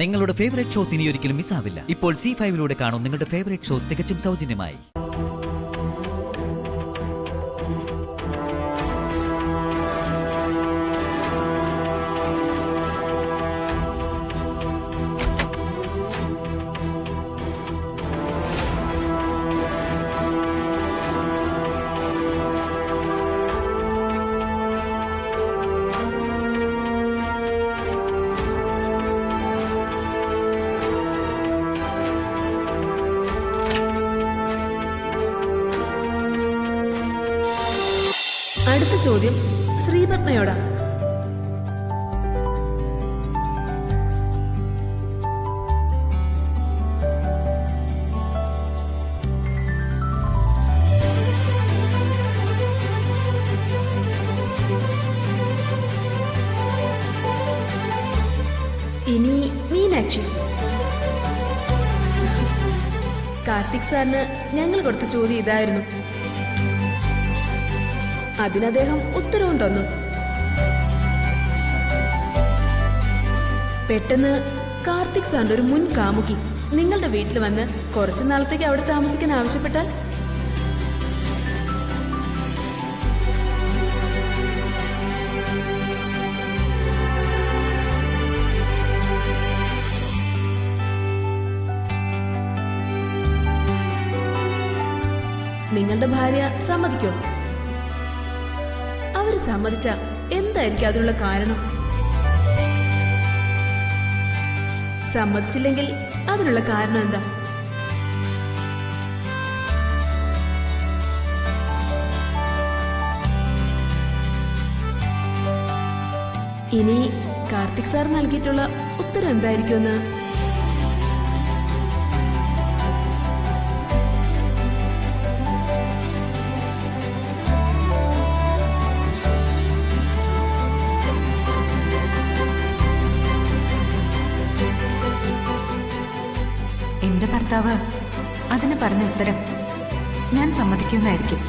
നിങ്ങളുടെ favourite shows ഇനി ഒരിക്കലും മിസ്സാവില്ല. ഇപ്പോൾ C5 കാണും നിങ്ങളുടെ ഫേവറേറ്റ് ഷോസ് തികച്ചും സൗജന്യമായി. അടുത്ത ചോദ്യം ശ്രീപത്മയോടാ. ഇനി മീനാക്ഷി. കാർത്തിക് സാറിന് ഞങ്ങൾ കൊടുത്ത ചോദ്യം ഇതായിരുന്നു. അതിനദ്ദേഹം ഉത്തരവും തന്നു. പെട്ടെന്ന് കാർത്തിക് സാറിന്റെ ഒരു മുൻ കാമുകി നിങ്ങളുടെ വീട്ടിൽ വന്ന് കുറച്ചു നാളത്തേക്ക് അവിടെ താമസിക്കാൻ ആവശ്യപ്പെട്ടാൽ നിങ്ങളുടെ ഭാര്യ സമ്മതിക്കോ? അവര് സമ്മതിച്ച എന്തായിരിക്കും അതിനുള്ള കാരണം? സമ്മതിച്ചില്ലെങ്കിൽ അതിനുള്ള കാരണം എന്താ? ഇനി കാർത്തിക് സാർ നൽകിയിട്ടുള്ള ഉത്തരം എന്തായിരിക്കുമെന്ന് എന്റെ ഭർത്താവ് അതിന് പറഞ്ഞ ഉത്തരം ഞാൻ സമ്മതിക്കുന്നതായിരിക്കും.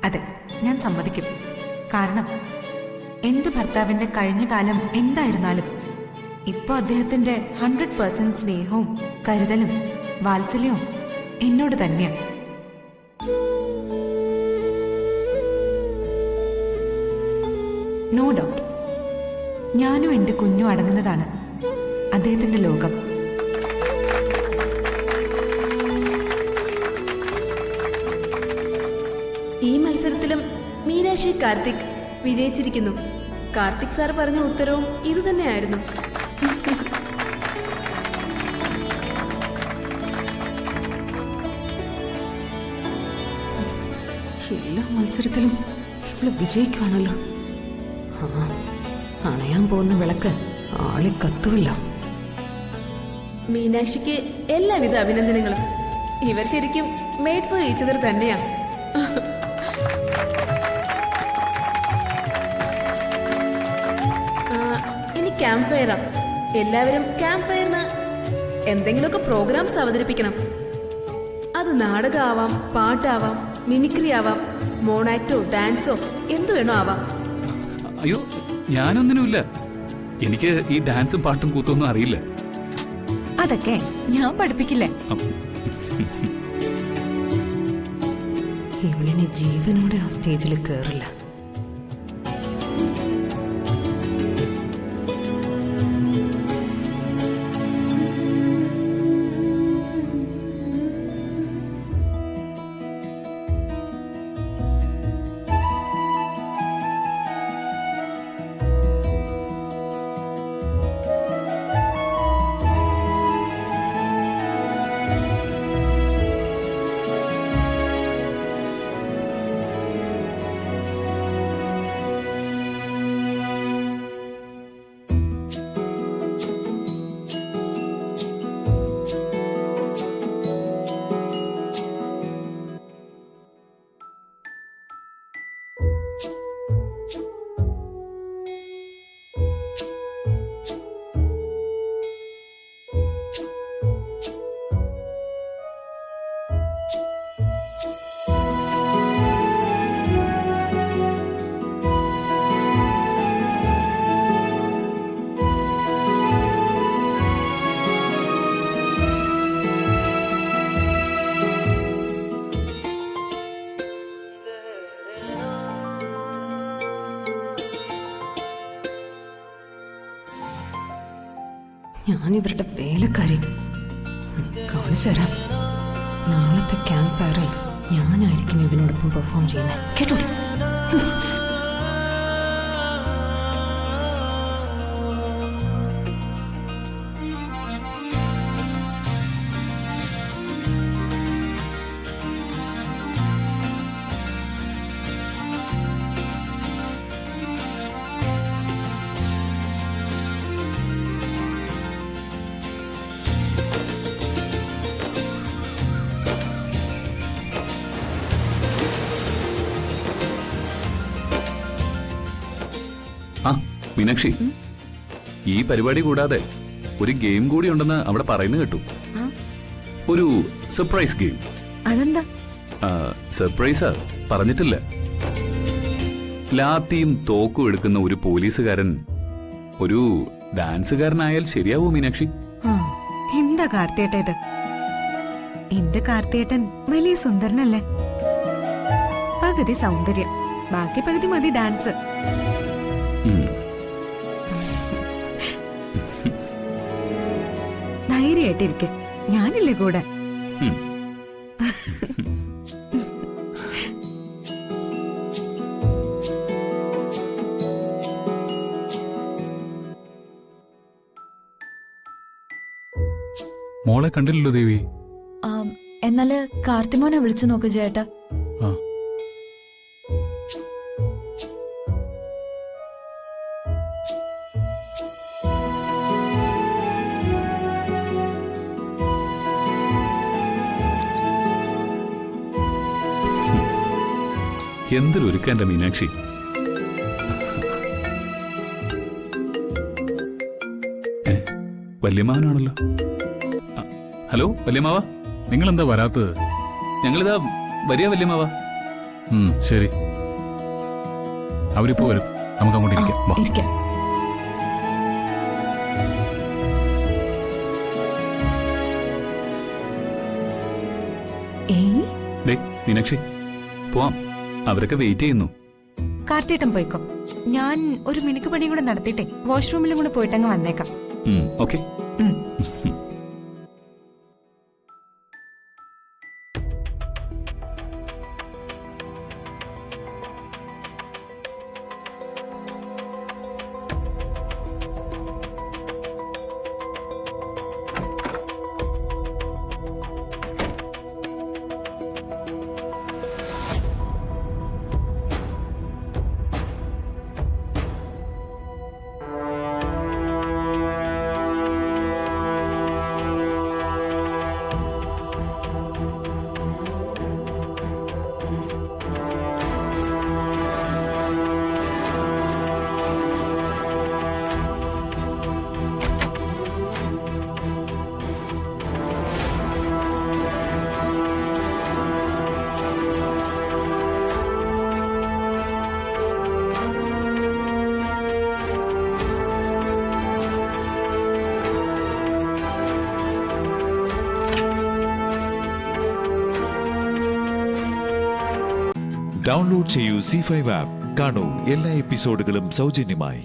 അതെ, ഞാൻ സമ്മതിക്കും. കാരണം എന്റെ ഭർത്താവിന്റെ കഴിഞ്ഞ കാലം എന്തായിരുന്നാലും ഇപ്പൊ അദ്ദേഹത്തിന്റെ 100% സ്നേഹവും കരുതലും വാത്സല്യവും എന്നോട് തന്നെയാണ്. നോ ഡൗട്ട് ഞാനും എൻ്റെ കുഞ്ഞും അടങ്ങുന്നതാണ് അദ്ദേഹത്തിന്റെ ലോകം. ഈ മത്സരത്തിലും മീനാക്ഷി കാർത്തിക് വിജയിച്ചിരിക്കുന്നു. കാർത്തിക് സാർ പറഞ്ഞ ഉത്തരവും ഇത് തന്നെയായിരുന്നു. എല്ലാ മത്സരത്തിലും ഇവള് വിജയിക്കുകയാണല്ലോ. അണയാൻ പോകുന്ന വിളക്ക് ആളി കത്തുമില്ല. മീനാക്ഷിക്ക് എല്ലാവിധ അഭിനന്ദനങ്ങളും. ഇവർ ശരിക്കും മെയ്ഡ് ഫോർ ഈച്ച് അതർ തന്നെയാ. ഇനി ക്യാമ്പ് ഫയറാ. എല്ലാവരും ക്യാമ്പ് ഫയറിന് എന്തെങ്കിലുമൊക്കെ പ്രോഗ്രാംസ് അവതരിപ്പിക്കണം. അത് നാടകമാവാം, പാട്ടാവാം, മിമിക്രി ആവാം, മോണാക്ടോ ഡാൻസോ എന്തു വേണോ ആവാം. അയ്യോ, ഞാനൊന്നിനുമില്ല. എനിക്ക് ഈ ഡാൻസും പാട്ടും കൂത്തൊന്നും അറിയില്ല. അതൊക്കെ ഞാൻ പഠിപ്പിക്കില്ലേ. ഇവളിനി ജീവനോടെ ആ സ്റ്റേജിൽ കയറില്ല. ഞാൻ ഇവരുടെ വേലക്കാരി. കാണിച്ചു തരാം. നാളത്തെ ക്യാമ്പ് ഫയറിൽ ഞാനായിരിക്കും ഇവനോടൊപ്പം പെർഫോം ചെയ്യുന്നത്. കേട്ടോടി. ആ മീനാക്ഷി, ഈ പരിപാടി കൂടാതെ ഒരു ഗെയിം കൂടി ഉണ്ടെന്ന് അവിടെ പറയുന്നത് കേട്ടു. ഒരു സർപ്രൈസ് ഗെയിം. അതെന്താ? സർപ്രൈസാ, പറഞ്ഞിട്ടില്ല. ലാത്തിയും തോക്കും എടുക്കുന്ന ഒരു പോലീസുകാരൻ ഒരു ഡാൻസുകാരനായാൽ ശരിയാവോ മീനാക്ഷി? എന്താ കാർത്തിയേട്ട ഇത്? എന്റെ കാർത്തിയേട്ടൻ വലിയ സുന്ദരനല്ലേ? പകുതി സൗന്ദര്യം, ബാക്കി പകുതി മതി ഡാൻസ്. ധൈര്യമായിട്ടിരിക്കെ, ഞാനില്ലേ കൂടെ. മോളെ കണ്ടില്ലല്ലോ ദേവി. എന്നാല് കാർത്തിമോനെ വിളിച്ചു നോക്ക് ചേട്ടാ. ആ എന്തൊരുക്ക എന്റെ മീനാക്ഷി. വല്യമാവനാണല്ലോ. ഹലോ വല്യമാവ, നിങ്ങളെന്താ വരാത്തത്? ഞങ്ങളിതാ വരിക വല്യമാവ. ശരി, അവരിപ്പോ വരും. നമുക്ക് അങ്ങോട്ട് ഇരിക്കാം. വാ. ഇരിക്കാം. ദേ മീനാക്ഷി, പോവാം. അവരൊക്കെ വെയിറ്റ് ചെയ്യുന്നു. കാർത്തിയേട്ടൻ പോയിക്കോ. ഞാൻ ഒരു മിനുക്ക് പണിയും കൂടെ നടത്തിയിട്ടേ വാഷ്റൂമിലും കൂടെ പോയിട്ടങ്ങ് വന്നേക്കാം. ഓക്കെ. ഡൗൺലോഡ് ചെയ്യൂ C5 ആപ്പ്. കാണൂ എല്ലാ എപ്പിസോഡുകളും സൗജന്യമായി.